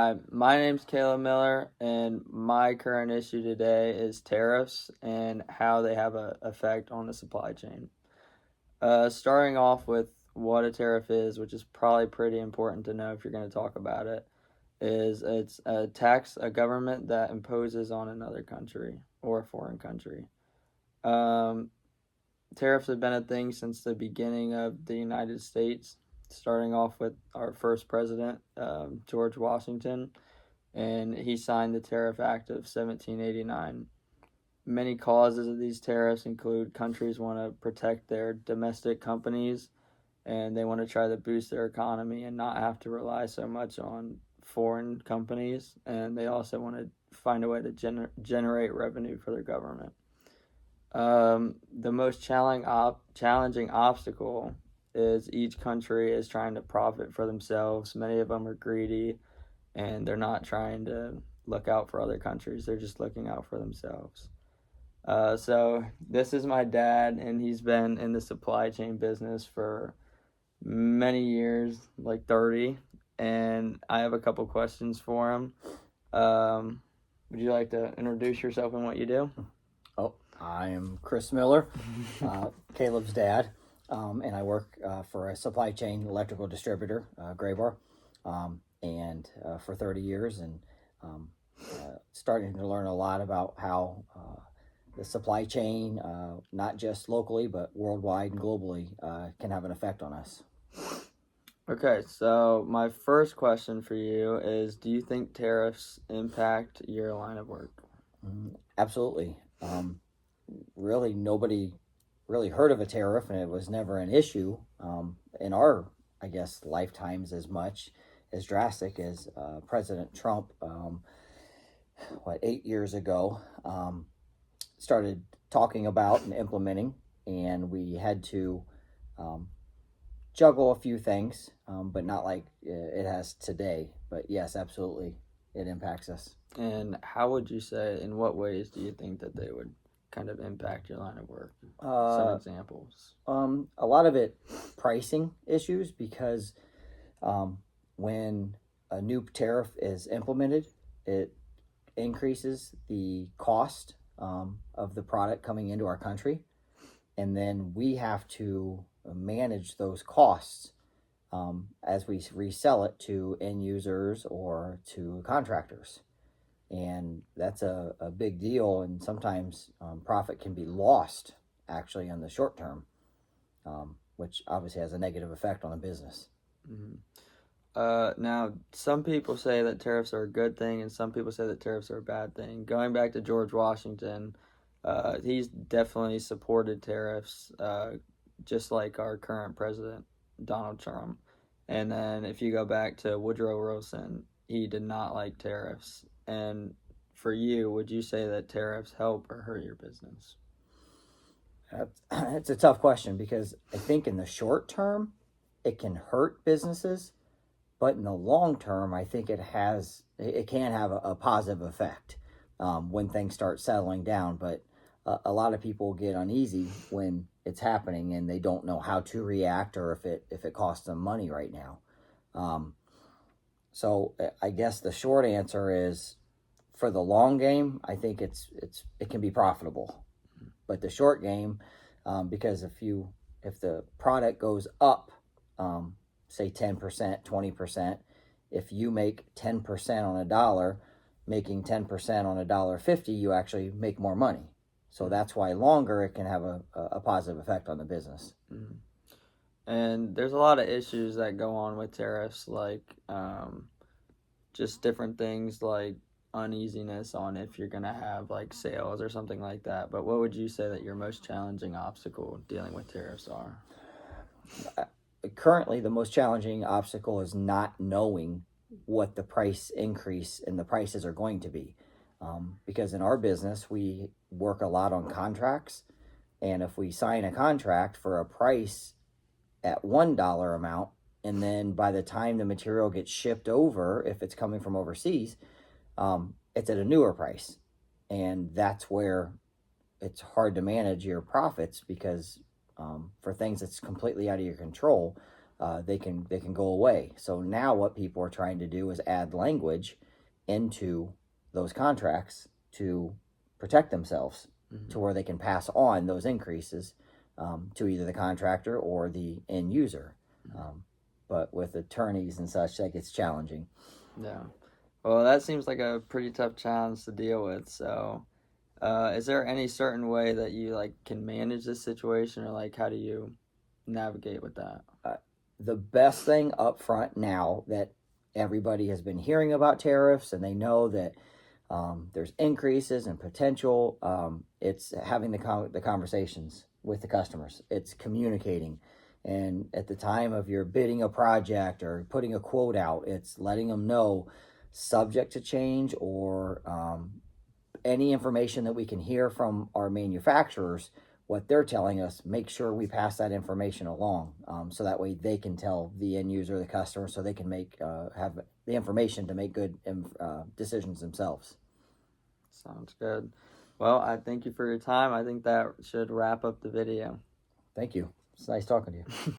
Hi, my name's Caleb Miller, and my current issue today is tariffs and how they have an effect on the supply chain. Starting off with what a tariff is, which is probably pretty important to know if you're going to talk about it, is it's a tax, a government that imposes on another country or a foreign country. Um, Tariffs have been a thing since the beginning of the United States, starting off with our first president, George Washington, and he signed the Tariff Act of 1789. Many causes of these tariffs include countries want to protect their domestic companies and they want to try to boost their economy and not have to rely so much on foreign companies. And they also want to find a way to generate revenue for their government. The most challenging obstacle is each country is trying to profit for themselves. Many of them are greedy and they're not trying to look out for other countries. They're just looking out for themselves. So this is my dad, and he's been in the supply chain business for many years, like 30. And I have a couple questions for him. Would you like to introduce yourself and what you do? Oh, I am Chris Miller, Caleb's dad, and I work for a supply chain electrical distributor, Graybar, and for 30 years, and starting to learn a lot about how the supply chain, not just locally but worldwide and globally, can have an effect on us. Okay, so my first question for you is, do you think tariffs impact your line of work? Absolutely. Really, nobody really heard of a tariff, and it was never an issue in our, I guess, lifetimes as much as drastic as President Trump, 8 years ago, started talking about and implementing, and we had to juggle a few things, but not like it has today. But yes, absolutely, it impacts us. And how would you say, in what ways do you think that they would kind of impact your line of work? Some examples. A lot of it pricing issues because when a new tariff is implemented, it increases the cost of the product coming into our country, and then we have to manage those costs as we resell it to end users or to contractors. And that's a big deal, and sometimes profit can be lost actually in the short term, which obviously has a negative effect on the business. Mm-hmm. Now, some people say that tariffs are a good thing, and some people say that tariffs are a bad thing. Going back to George Washington, he's definitely supported tariffs, just like our current president, Donald Trump. And then if you go back to Woodrow Wilson, he did not like tariffs. And for you, would you say that tariffs help or hurt your business? It's a tough question because I think in the short term, it can hurt businesses, but in the long term, I think it can have a positive effect when things start settling down. But a lot of people get uneasy when it's happening and they don't know how to react or if it costs them money right now. So I guess the short answer is, for the long game, I think it can be profitable. But the short game, because if the product goes up, say 10%, 20%, if you make 10% on a dollar, making 10% on $1.50, you actually make more money. So that's why longer it can have a positive effect on the business. Mm-hmm. And there's a lot of issues that go on with tariffs, like just different things like uneasiness on if you're going to have like sales or something like that. But what would you say that your most challenging obstacle dealing with tariffs are? Currently, the most challenging obstacle is not knowing what the price increase and the prices are going to be. Because in our business, we work a lot on contracts. And if we sign a contract for a price at $1 amount, and then by the time the material gets shipped over, if it's coming from overseas, it's at a newer price. And that's where it's hard to manage your profits because for things that's completely out of your control, they can go away. So now what people are trying to do is add language into those contracts to protect themselves, to where they can pass on those increases to either the contractor or the end user. But with attorneys and such, that gets challenging. Yeah. Well, that seems like a pretty tough challenge to deal with. So, is there any certain way that you like can manage this situation, or like how do you navigate with that? The best thing up front, now that everybody has been hearing about tariffs and they know that there's increases and potential, it's having the conversations with the customers. It's communicating. And at the time of your bidding a project or putting a quote out, it's letting them know, subject to change, or any information that we can hear from our manufacturers, what they're telling us, make sure we pass that information along, so that way they can tell the end user, the customer, so they can make have the information to make good decisions themselves. Sounds good. Well, I thank you for your time. I think that should wrap up the video. Thank you. It's nice talking to you.